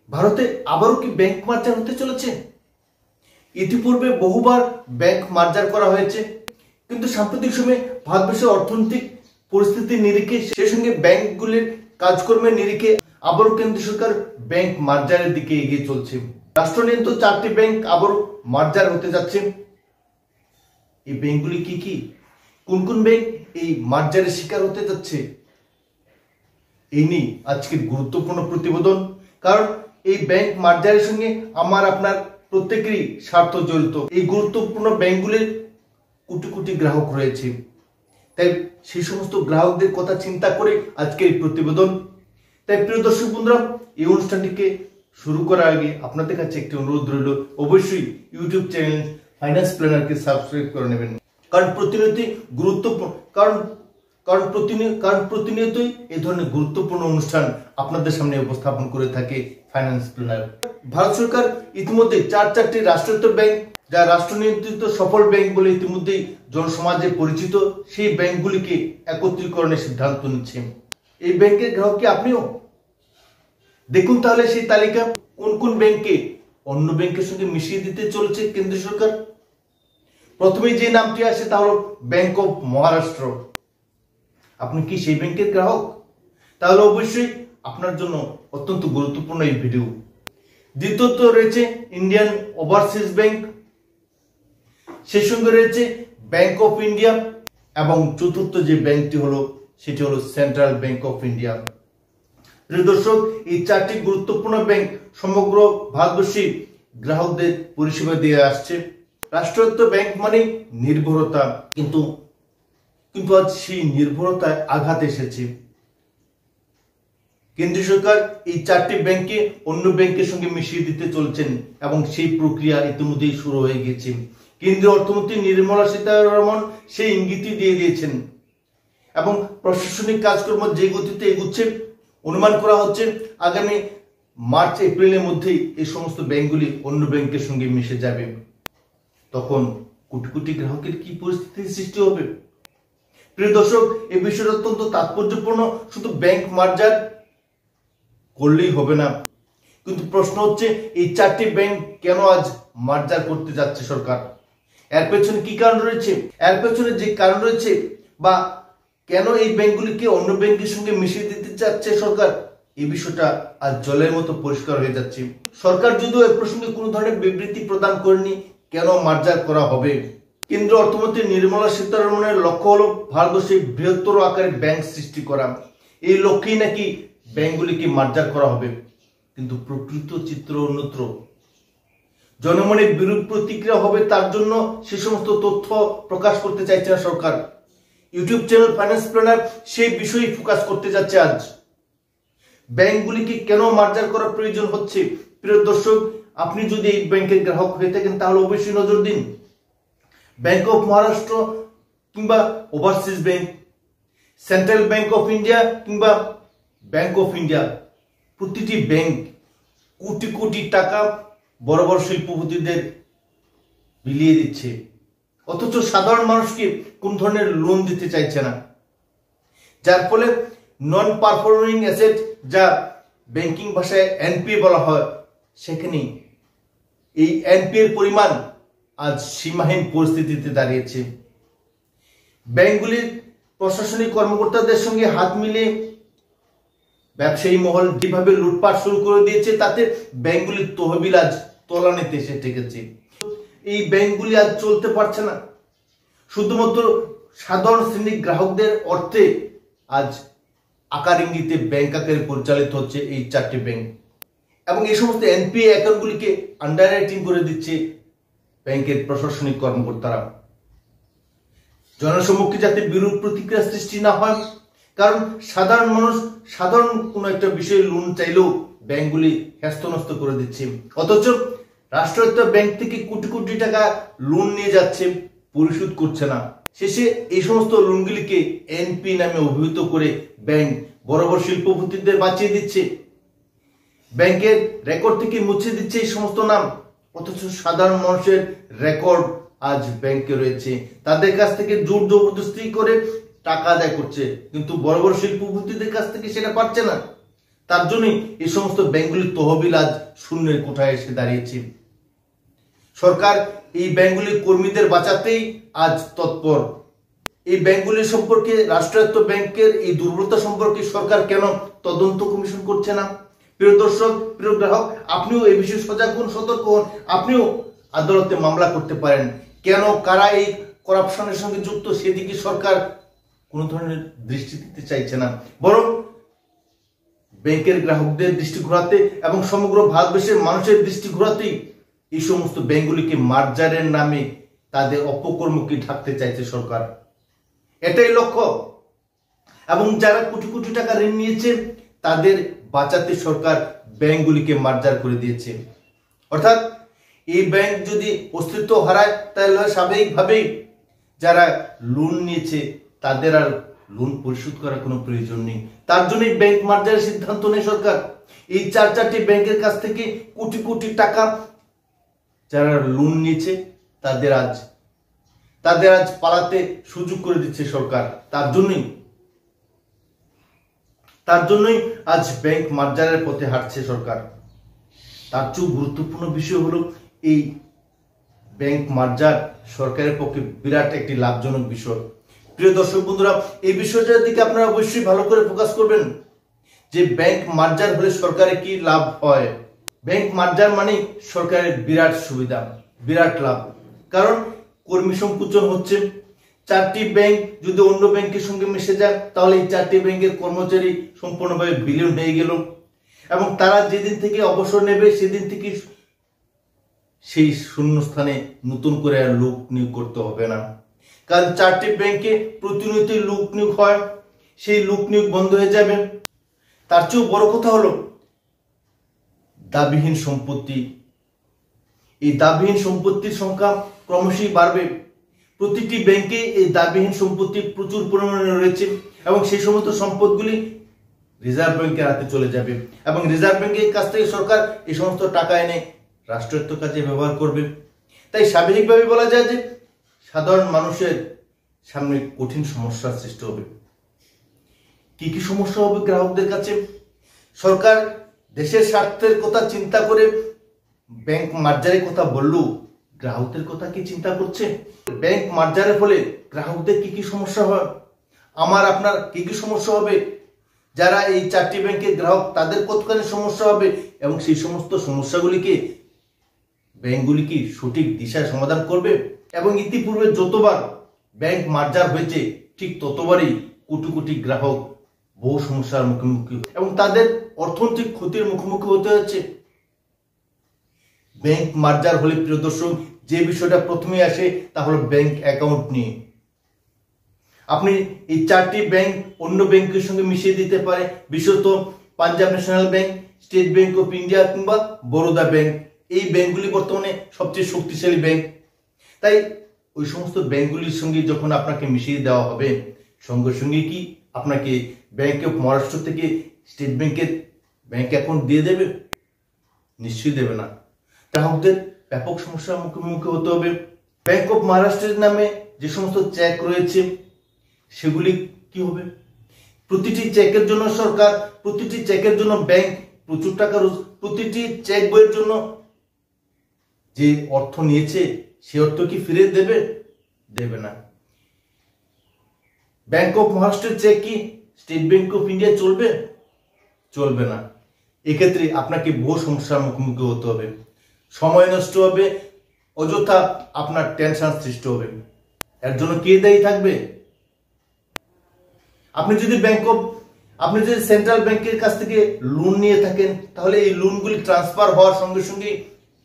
ভারতে আবারও কি ব্যাংক মার্জার হতে চলেছে? ইতিপূর্বে বহুবার ব্যাংক মার্জার করা হয়েছে, কিন্তু সাম্প্রতিক সময়ে ভারতবর্ষের অর্থনৈতিক পরিস্থিতির নিরিখে সেই সঙ্গে ব্যাংকগুলির কাজকর্মের নিরিখে আবারও কেন্দ্র সরকার ব্যাংক মার্জারের দিকে এগিয়ে চলছে। রাষ্ট্রনিয়ন্ত্রিত 4টি ব্যাংক আবারও মার্জার হতে যাচ্ছে। এই ব্যাংকগুলি কি কি, কোন কোন ব্যাংক এই মার্জারের শিকার হতে যাচ্ছে, এই নিয়ে আজকের গুরুত্বপূর্ণ প্রতিবেদন। কারণ এই ব্যাংক মার্জারের সঙ্গে আমার আপনার প্রত্যেকেরই স্বার্থ জড়িত। এই গুরুত্বপূর্ণ ব্যাংকগুলির কোটি কোটি গ্রাহক রয়েছে, তাই সেই সমস্ত গ্রাহকদের কথা চিন্তা করে আজকের এই প্রতিবেদন। তাই প্রিয় দর্শক বন্ধুরা, এই অনুষ্ঠানটিকে শুরু করার আগে আপনাদের কাছে একটি অনুরোধ রইল, অবশ্যই ইউটিউব চ্যানেল ফাইন্যান্স প্ল্যানারকে সাবস্ক্রাইব করে নেবেন। কারণ প্রতিনিয়তই গুরুত্বপূর্ণ কারণ প্রতিনিয়তই এই ধরনের গুরুত্বপূর্ণ অনুষ্ঠান আপনাদের সামনে উপস্থাপন করে থাকে ফাইন্যান্স প্ল্যানার। ভারত সরকার ইতিমধ্যে চারটি রাষ্ট্রায়ত্ত ব্যাংক, যা রাষ্ট্র নিয়ন্ত্রিত সফল ব্যাংক বলে ইতিমধ্যেই জনসমাজে পরিচিত, সেই ব্যাংকগুলিকে একত্রীকরণের সিদ্ধান্ত নিচ্ছে। এই ব্যাংকের গ্রাহক কি আপনিও? দেখুন তাহলে সেই তালিকা, কোন কোন ব্যাংকে অন্য ব্যাংকের সঙ্গে মিশিয়ে দিতে চলেছে কেন্দ্র সরকার। প্রথমে যে নামটি আসে তা হলো ব্যাংক অফ মহারাষ্ট্র। আপনি কি সেই ব্যাংকের গ্রাহক? তাহলে অবশ্যই আপনার জন্য অত্যন্ত গুরুত্বপূর্ণ এই ভিডিও। দ্বিতীয়ত রয়েছে ইন্ডিয়ান ওভারসিজ ব্যাংক, সেই সঙ্গে রয়েছে ব্যাংক অফ ইন্ডিয়া, এবং চতুর্থ যে ব্যাংকটি হলো সেটি হলো সেন্ট্রাল ব্যাংক অফ ইন্ডিয়া। প্রিয় দর্শক, এই 4টি গুরুত্বপূর্ণ ব্যাংক সমগ্র ভারতবর্ষে গ্রাহকদের পরিষেবা দিয়ে আসছে। রাষ্ট্রায়ত্ত ব্যাংক মানে নির্ভরতা, কিন্তু আজ সেই নির্ভরতায় আঘাত এসেছে। কেন্দ্রীয় সরকার এই 4টি ব্যাংককে অন্য ব্যাংকের সঙ্গে মিশিয়ে দিতে চলছেন, এবং সেই প্রক্রিয়া ইতিমধ্যেই শুরু হয়ে গেছে। কেন্দ্রীয় অর্থমন্ত্রী নির্মলা সীতারমণ সেই ইঙ্গিতই দিয়ে দিয়েছেন, এবং প্রশাসনিক কাজকর্ম যে গতিতে এগুচ্ছে, অনুমান করা হচ্ছে আগামী মার্চ এপ্রিলের মধ্যেই এই সমস্ত ব্যাংকগুলি অন্য ব্যাংকের সঙ্গে মিশে যাবে। তখন কোটি কোটি গ্রাহকের কি পরিস্থিতির সৃষ্টি হবে? প্রিয় দর্শক, এই বিষয়টা অত্যন্ত তাৎপর্যপূর্ণ। শুধু ব্যাংক মার্জার করলেই হবে না, কিন্তু প্রশ্ন হচ্ছে এই 4টি ব্যাংক কেন আজ মার্জার করতে যাচ্ছে সরকার? এর পেছনে কি কারণ রয়েছে? এর পেছনে যে কারণ রয়েছে, বা কেন এই ব্যাংকগুলিকে অন্য ব্যাংকের সঙ্গে মিশিয়ে দিতে চাচ্ছে সরকার, এই বিষয়টা আজ জলের মতো পরিষ্কার হয়ে যাচ্ছে। সরকার যদিও এ প্রসঙ্গে কোনো ধরনের বিবৃতি প্রদান করেনি কেন মার্জার করা হবে। কেন্দ্রীয় অর্থমন্ত্রী নির্মলা সীতারমণের লক্ষ্য হলো ভারতবর্ষে বৃহত্তর আকারে ব্যাংক সৃষ্টি করা। এই লক্ষ্যেই নাকি ব্যাংকগুলিকে মার্জার করা হবে, কিন্তু প্রকৃত চিত্র অন্যত্র। জনমনে বিরূপ প্রতিক্রিয়া হবে, তার জন্য সে সমস্ত তথ্য প্রকাশ করতে চাইছে না সরকার। ইউটিউব চ্যানেল ফাইন্যান্স প্ল্যানার সেই বিষয়ে ফোকাস করতে যাচ্ছে আজ। ব্যাংকগুলিকে কেন মার্জার করার প্রয়োজন হচ্ছে? প্রিয় দর্শক, আপনি যদি এই ব্যাংকের গ্রাহক হয়ে থাকেন তাহলে অবশ্যই নজর দিন। ব্যাংক অফ মহারাষ্ট্র কিংবা overseas bank, central bank of India কিংবা ব্যাংক অফ ইন্ডিয়া, প্রতিটি ব্যাংক কোটি কোটি টাকা বড় বড় শিল্পপতিদের বিলিয়ে দিচ্ছে, অথচ সাধারণ মানুষকে কোন ধরনের লোন দিতে চাইছে না। যার ফলে নন পারফর্মিং অ্যাসেট, যা ব্যাংকিং ভাষায় এনপিএ বলা হয়, সেখানে এই এনপিএর পরিমাণ আজ সীমাহীন পরিস্থিতিতে দাঁড়িয়েছে। ব্যাংকগুলির প্রশাসনিক কর্মকর্তাদের সঙ্গে হাত মিলিয়ে ব্যবসায়ী মহল যেভাবে লুটপাট শুরু করে দিয়েছে, তাতে ব্যাংকগুলির তহবিল আজ তলানিতে এসে ঠেকেছে। এই ব্যাংকগুলি আজ চলতে পারছে না, শুধুমাত্র সাধারণ শ্রেণীর গ্রাহকদের অর্থে আজ আকার ইঙ্গিতে ব্যাংক আকারে পরিচালিত হচ্ছে এই 4টি ব্যাংক, এবং এই সমস্ত এনপিএ অ্যাকাউন্টগুলিকে আন্ডার রাইটিং করে দিচ্ছে ব্যাংকের প্রশাসনিক কর্মকর্তারা। জনসম্মুখে যাতে বিরূপ প্রতিক্রিয়া সৃষ্টি না হয়, কারণ সাধারণ মানুষ সাধারণ কোনো একটা বিষয়ে লোন চাইলেও ব্যাংকগুলি হ্যস্তন্যস্ত করে দিচ্ছে, অথচ রাষ্ট্রায়ত্ত ব্যাংক থেকে কোটি কোটি টাকা লোন নিয়ে যাচ্ছে, পরিশোধ করছে না। শেষে এই সমস্ত লোনগুলিকে এনপি নামে অভিহিত করে ব্যাংক বড় বড় শিল্পপতিদের বাঁচিয়ে দিচ্ছে, ব্যাংকের রেকর্ড থেকে মুছে দিচ্ছে এই সমস্ত নাম, অথচ সাধারণ মানুষের রেকর্ড আজ ব্যাংকে রয়েছে। তাদের কাছ থেকে জোর জবরদস্তি করে টাকা আদায় করছে, কিন্তু বড় বড় শিল্পপতিদের কাছ থেকে সেটা পাচ্ছে না। তার জন্যই এই সমস্ত ব্যাংকগুলির তহবিল আজ শূন্যের কোঠায় এসে দাঁড়িয়েছে। সরকার এই ব্যাংকগুলির কর্মীদের বাঁচাতেই আজ তৎপর। এই ব্যাংকগুলির সম্পর্কে, রাষ্ট্রায়ত্ত ব্যাংকের এই দুর্বলতা সম্পর্কে সরকার কেন তদন্ত কমিশন করছে না? প্রিয় দর্শক, প্রিয় গ্রাহক, আপনিও এই বিষয়ে সজাগ হন, সতর্ক হন। আপনিও আদালতে মামলা করতে পারেন। কেন, কারা এই করাপশনের সঙ্গে যুক্ত, সেদিকে সরকার কোনো ধরনের দৃষ্টি দিতে চাইছে না, বরং ব্যাংকের গ্রাহকদের দৃষ্টি ঘোরাতে এবং সমগ্র ভারতবর্ষের মানুষের দৃষ্টি ঘোরাতেই এই সমস্ত ব্যাংকগুলিকে মার্জারের নামে তাদের অপকর্মকে ঢাকতে চাইছে সরকার। এটাই লক্ষ্য। এবং যারা কোটি কোটি টাকা ঋণ নিয়েছে তাদের বাঁচাতে সরকার ব্যাংকগুলিকে মার্জার করে দিয়েছে। অর্থাৎ এই ব্যাংক যদি অস্তিত্ব হারায় তাহলে স্বাভাবিকভাবেই যারা লোন নিয়েছে তাদের আর লোন পরিশোধ করার কোনো প্রয়োজন নেই। তার জন্যই ব্যাংক মার্জারের সিদ্ধান্ত নেয় সরকার। এই চারটি ব্যাংকের কাছ থেকে কোটি কোটি টাকা যারা লোন নিয়েছে তাদের আজ পালাতে সুযোগ করে দিচ্ছে সরকার। তার জন্যই আজ ব্যাংক মার্জারের পথে হাঁটছে সরকার। তার চেয়েও গুরুত্বপূর্ণ বিষয় হলো এই ব্যাংক মার্জার সরকারের পক্ষে বিরাট একটি লাভজনক বিষয়। প্রিয় দর্শক বন্ধুরা, এই বিষয়টার দিকে আপনারা অবশ্যই ভালো করে ফোকাস করবেন যে ব্যাংক মার্জার হলে সরকারের কি লাভ হয়। ব্যাংক মার্জার মানে সরকারের বিরাট সুবিধা, বিরাট লাভ। কারণ কর্মী সংকোচন হচ্ছে। চারটি ব্যাংক যদি অন্য ব্যাংকের সঙ্গে মিশে যায় তাহলে এই চারটি ব্যাংকের কর্মচারী সম্পূর্ণভাবে বিলীন হয়ে গেল এবং তারা যেদিন থেকে অবসর নেবে সেদিন থেকে সেই শূন্যস্থানে নতুন করে আর লোক নিয়োগ করতে হবে না। কারণ চারটি ব্যাংকে প্রতিনিয়ত লোক নিয়োগ হয়, সেই লোক নিয়োগ বন্ধ হয়ে যাবে। তার চেয়েও বড় কথা হলো দাবিহীন সম্পত্তি। এই দাবিহীন সম্পত্তির সংখ্যা ক্রমশই বাড়বে। প্রতিটি ব্যাংকে এই দাবিহীন সম্পত্তি প্রচুর পরিমাণে রয়েছে এবং সেই সমস্ত সম্পদগুলি রিজার্ভ ব্যাংকের হাতে চলে যাবে এবং রিজার্ভ ব্যাংকের কাছ থেকে সরকার এই সমস্ত টাকা এনে রাষ্ট্রায়ত্ত কাজে ব্যবহার করবে। তাই স্বাভাবিকভাবে বলা যায় যে সাধারণ মানুষের সামনে কঠিন সমস্যার সৃষ্টি হবে। কি কি সমস্যা হবে গ্রাহকদের কাছে? সরকার দেশের স্বার্থের কথা চিন্তা করে ব্যাংক মার্জারের কথা বললেও গ্রাহকদের কথা কি চিন্তা করছে? ব্যাংক মার্জারের ফলে গ্রাহকদের কি কি সমস্যা হয়, আমার আপনার কি কি সমস্যা হবে, যারা এই চারটি ব্যাংকের গ্রাহক তাদের কতখানি সমস্যা হবে এবং সেই সমস্ত সমস্যাগুলিকে ব্যাংকগুলি কি সঠিক দিশায় সমাধান করবে? এবং ইতিপূর্বে যতবার ব্যাংক মার্জার হয়েছে ঠিক ততবারই কোটি কোটি গ্রাহক বহু সমস্যার মুখোমুখি এবং তাদের অর্থনৈতিক ক্ষতির মুখোমুখি হতে হচ্ছে। ব্যাংক মার্জার হলে প্রিয় দর্শক যে বিষয়টা প্রথমে আসে তা হলো ব্যাংক অ্যাকাউন্ট নিয়ে। আপনি এই চারটি ব্যাংক অন্য ব্যাংকের সঙ্গে মিশিয়ে দিতে পারে, বিশেষত Punjab national bank, state bank of India কিংবা বরোদা ব্যাংক। এই ব্যাংকগুলি বর্তমানে সবচেয়ে শক্তিশালী ব্যাংক। তাই ওই সমস্ত ব্যাংকগুলির সঙ্গে যখন আপনাকে মিশিয়ে দেওয়া হবে সঙ্গে সঙ্গে কি আপনাকে ব্যাংক অফ মহারাষ্ট্র থেকে স্টেট ব্যাংকের ব্যাংক অ্যাকাউন্ট দিয়ে দেবে? নিশ্চয়ই দেবে না। গ্রাহকদের ব্যাপক সমস্যার মুখোমুখি হতে হবে। ব্যাংক অফ মহারাষ্ট্রের নামে যে সমস্ত চেক রয়েছে সেগুলি কি হবে? প্রতিটি চেকের জন্য সরকার, প্রতিটি চেকের জন্য ব্যাংক প্রচুর টাকা, প্রতিটি চেক বইয়ের জন্য যে অর্থ নিয়েছে সে অর্থ কি ফিরে দেবে? দেবে না। ব্যাংক অফ মহারাষ্ট্রের চেক কি স্টেট ব্যাংক অফ ইন্ডিয়া চলবে? চলবে না। এক্ষেত্রে আপনাকে বহু সমস্যার মুখোমুখি হতে হবে, সময় নষ্ট হবে, অযথা আপনার টেনশন সৃষ্টি হবে। এর জন্য কে দায়ী থাকবে? আপনি যদি সেন্ট্রাল ব্যাংকের কাছ থেকে লোন নিয়ে থাকেন তাহলে এই লোনগুলি ট্রান্সফার হওয়ার সঙ্গে সঙ্গে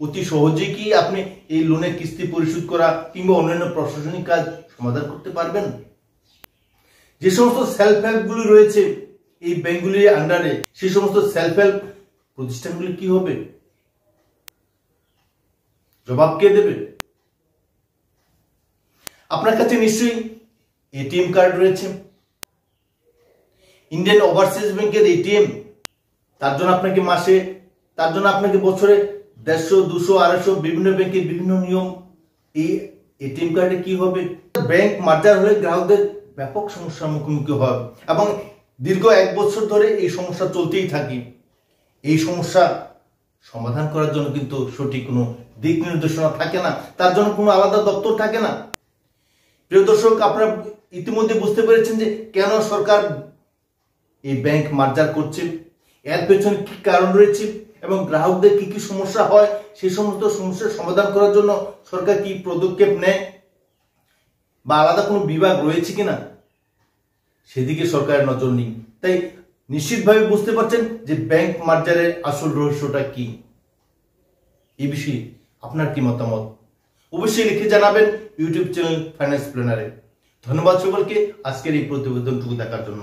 অতি সহজেই কি আপনি এই লোনের কিস্তি পরিশোধ করা কিংবা অন্যান্য প্রশাসনিক কাজ সমাধান করতে পারবেন? যে সমস্ত সেলফ হেল্পগুলি রয়েছে এই ব্যাংকগুলির আন্ডারে, সেই সমস্ত সেলফ হেল্প প্রতিষ্ঠানগুলি কি হবে? জবাব কে দেবে? আপনার কাছে নিশ্চয়ই এটিএম কার্ড রয়েছে, ইন্ডিয়ান ওভারসিজ ব্যাংকের এটিএম। তার জন্য আপনাকে বছরে 150, 200, 250 বিভিন্ন ব্যাংকের বিভিন্ন নিয়ম। এই এটিএম কার্ডে কি হবে? ব্যাংক মার্জার হলে গ্রাহকদের ব্যাপক সমস্যার মুখোমুখি হয় এবং দীর্ঘ 1 বছর ধরে এই সমস্যা চলতেই থাকে। এই সমস্যা সমাধান করার জন্য কিন্তু সঠিক কোনো দিক নির্দেশনা থাকে না, তার জন্য কোনো আলাদা দপ্তর থাকে না। প্রিয় দর্শক, আপনারা ইতিমধ্যে বুঝতে পেরেছেন যে কেন সরকার এই ব্যাংক মার্জার করছে, এর পেছনে কি কারণ রয়েছে এবং গ্রাহকদের কি কি সমস্যা হয়, সেই সমস্ত সমস্যার সমাধান করার জন্য সরকার কি পদক্ষেপ নেয় বা আলাদা কোনো বিভাগ রয়েছে কিনা সেদিকে সরকারের নজর নেই। তাই নিশ্চিতভাবে বুঝতে পারছেন যে ব্যাংক মার্জারের আসল রহস্যটা কি। এই বিষয়ে আপনার কি মতামত অবশ্যই লিখে জানাবেন ইউটিউব চ্যানেল ফাইন্যান্স প্ল্যানারে। ধন্যবাদ সকলকে আজকের এই প্রতিবেদনটুকু দেখার জন্য।